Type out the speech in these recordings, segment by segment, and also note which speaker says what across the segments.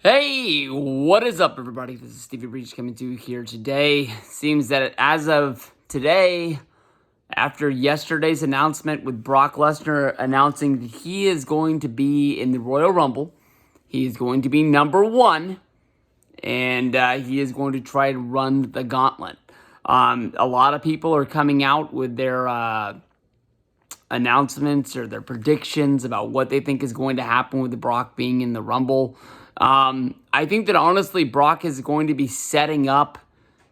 Speaker 1: Hey, what is up, everybody? This is Stevie Breach coming to you here today. Seems that as of today, after yesterday's announcement with Brock Lesnar announcing that he is going to be in the Royal Rumble, he is going to be number one, and he is going to try to run the gauntlet. A lot of people are coming out with their announcements or their predictions about what they think is going to happen with Brock being in the Rumble. I think that honestly, Brock is going to be setting up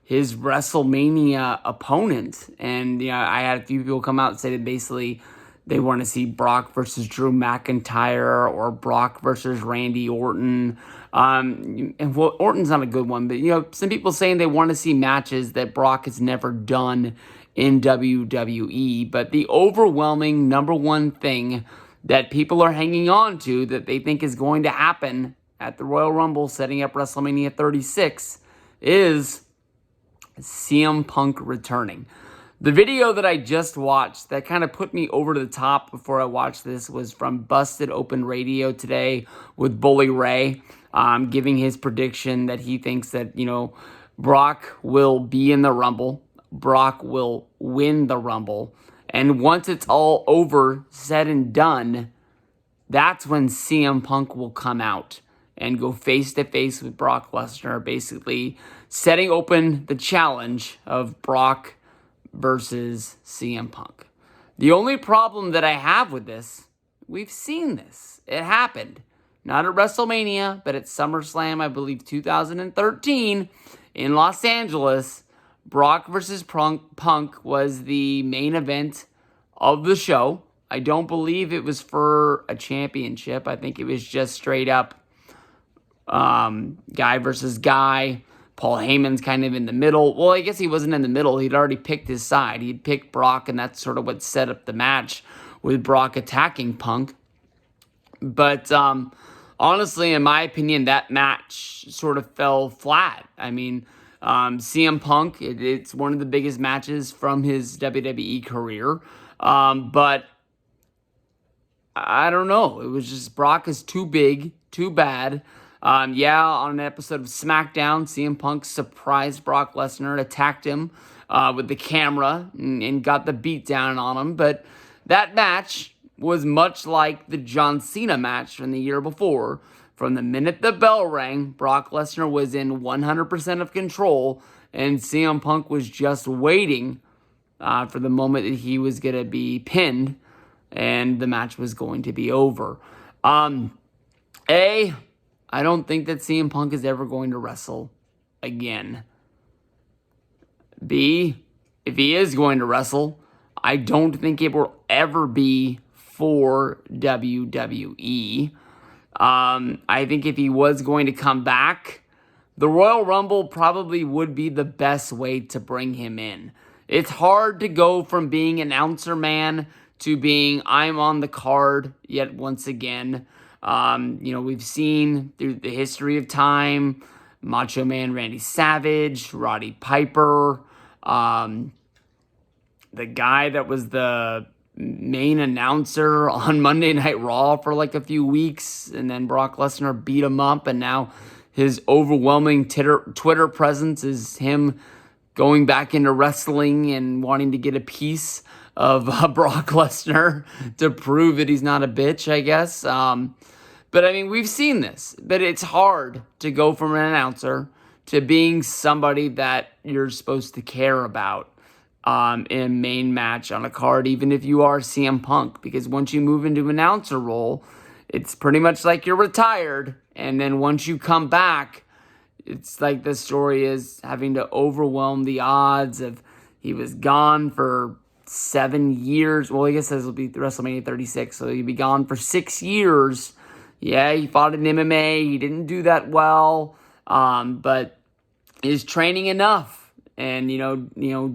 Speaker 1: his WrestleMania opponent. And I had a few people come out and say that basically they want to see Brock versus Drew McIntyre or Brock versus Randy Orton. Orton's not a good one, but some people saying they want to see matches that Brock has never done in WWE. But the overwhelming number one thing that people are hanging on to that they think is going to happen at the Royal Rumble setting up WrestleMania 36 is CM Punk returning. The video that I just watched that kind of put me over the top before I watched this was from Busted Open Radio today with Bully Ray, giving his prediction that he thinks that, Brock will be in the Rumble. Brock will win the Rumble. And once it's all over, said and done, that's when CM Punk will come out and go face-to-face with Brock Lesnar, basically setting open the challenge of Brock versus CM Punk. The only problem that I have with this, we've seen this. It happened. Not at WrestleMania, but at SummerSlam, I believe 2013 in Los Angeles. Brock versus Punk was the main event of the show. I don't believe it was for a championship. I think it was just straight up guy versus guy. Paul Heyman's kind of in the middle. Well, I guess he wasn't in the middle. He'd already picked his side. He'd picked Brock, and that's sort of what set up the match with Brock attacking Punk. But honestly, in my opinion, that match sort of fell flat. I mean, CM Punk, it's one of the biggest matches from his WWE career. But I don't know. It was just Brock is too big, too bad. On an episode of SmackDown, CM Punk surprised Brock Lesnar and attacked him with the camera and got the beat down on him. But that match was much like the John Cena match from the year before. From the minute the bell rang, Brock Lesnar was in 100% of control, and CM Punk was just waiting for the moment that he was going to be pinned and the match was going to be over. I don't think that CM Punk is ever going to wrestle again. B, if he is going to wrestle, I don't think it will ever be for WWE. I think if he was going to come back, the Royal Rumble probably would be the best way to bring him in. It's hard to go from being announcer man to being I'm on the card yet once again. We've seen through the history of time, Macho Man Randy Savage, Roddy Piper, the guy that was the main announcer on Monday Night Raw for like a few weeks, and then Brock Lesnar beat him up, and now his overwhelming Twitter presence is him going back into wrestling and wanting to get a piece of Brock Lesnar to prove that he's not a bitch, I guess. But I mean, we've seen this, but it's hard to go from an announcer to being somebody that you're supposed to care about in a main match on a card, even if you are CM Punk, because once you move into an announcer role, it's pretty much like you're retired, and then once you come back, it's like the story is having to overwhelm the odds of he was gone for 7 years. Well, I guess this will be WrestleMania 36, so he'll be gone for 6 years. Yeah, he fought in MMA. He didn't do that well, but is training enough? And,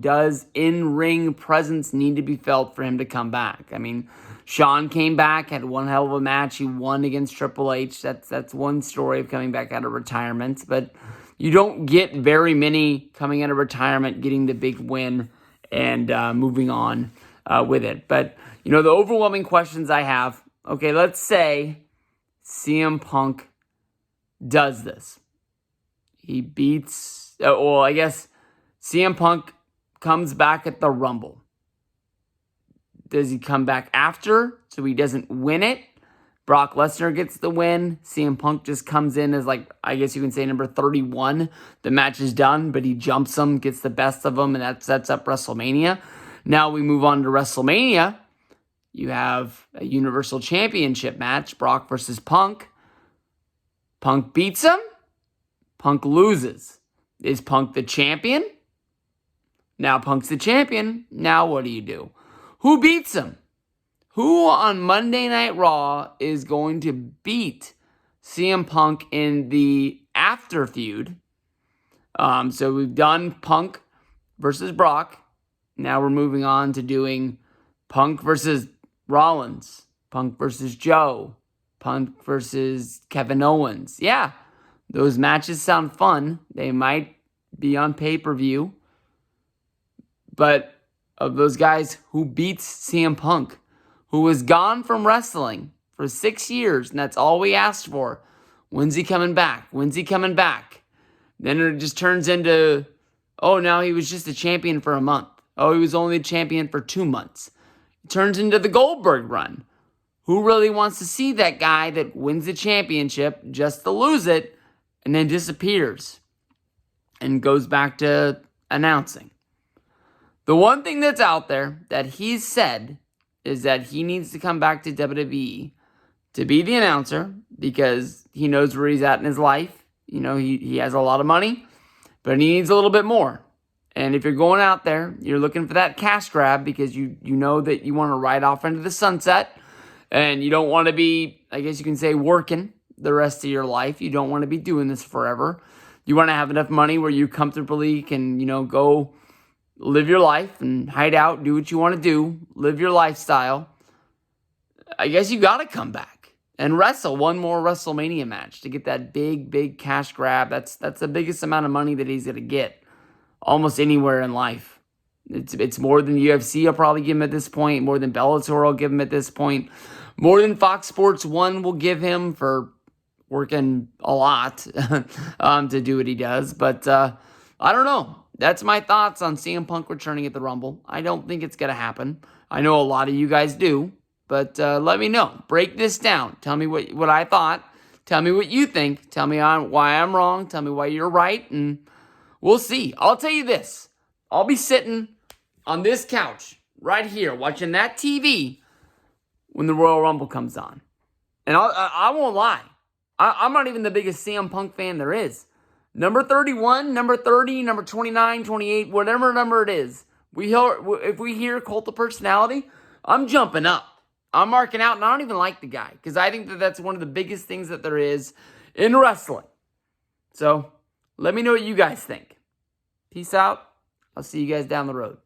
Speaker 1: does in-ring presence need to be felt for him to come back? I mean, Shawn came back, had one hell of a match. He won against Triple H. That's one story of coming back out of retirement. But you don't get very many coming out of retirement, getting the big win and moving on with it. But, the overwhelming questions I have, okay, let's say CM Punk does this. He beats, well, I guess CM Punk comes back at the Rumble. Does he come back after so he doesn't win it? Brock Lesnar gets the win. CM Punk just comes in as, like, I guess you can say number 31. The match is done, but he jumps him, gets the best of him, and that sets up WrestleMania. Now we move on to WrestleMania. You have a Universal Championship match, Brock versus Punk. Punk beats him. Punk loses. Is Punk the champion? Now Punk's the champion. Now what do? Who beats him? Who on Monday Night Raw is going to beat CM Punk in the after feud? So we've done Punk versus Brock. Now we're moving on to doing Punk versus Rollins, Punk versus Joe, Punk versus Kevin Owens. Yeah, those matches sound fun. They might be on pay-per-view. But of those guys, who beats CM Punk, who was gone from wrestling for 6 years, and that's all we asked for. When's he coming back? When's he coming back? Then it just turns into, oh, now he was just a champion for a month. Oh, he was only a champion for 2 months. It turns into the Goldberg run. Who really wants to see that guy that wins the championship just to lose it and then disappears and goes back to announcing? The one thing that's out there that he's said is that he needs to come back to WWE to be the announcer because he knows where he's at in his life. You know, he has a lot of money, but he needs a little bit more. And if you're going out there, you're looking for that cash grab because you know that you want to ride off into the sunset and you don't want to be, I guess you can say, working the rest of your life. You don't want to be doing this forever. You want to have enough money where you comfortably can, go live your life and hide out, do what you want to do, live your lifestyle. I guess you got to come back and wrestle one more WrestleMania match to get that big cash grab. That's the biggest amount of money that he's going to get almost anywhere in life. It's more than UFC will probably give him at this point, more than Bellator will give him at this point, more than Fox Sports 1 will give him for working a lot to do what he does. But I don't know. That's my thoughts on CM Punk returning at the Rumble. I don't think it's going to happen. I know a lot of you guys do, but let me know. Break this down. Tell me what I thought. Tell me what you think. Tell me why I'm wrong. Tell me why you're right, and we'll see. I'll tell you this. I'll be sitting on this couch right here watching that TV when the Royal Rumble comes on. And I won't lie. I'm not even the biggest CM Punk fan there is. Number 31, number 30, number 29, 28, whatever number it is. If we hear Cult of Personality, I'm jumping up. I'm marking out, and I don't even like the guy because I think that's one of the biggest things that there is in wrestling. So let me know what you guys think. Peace out. I'll see you guys down the road.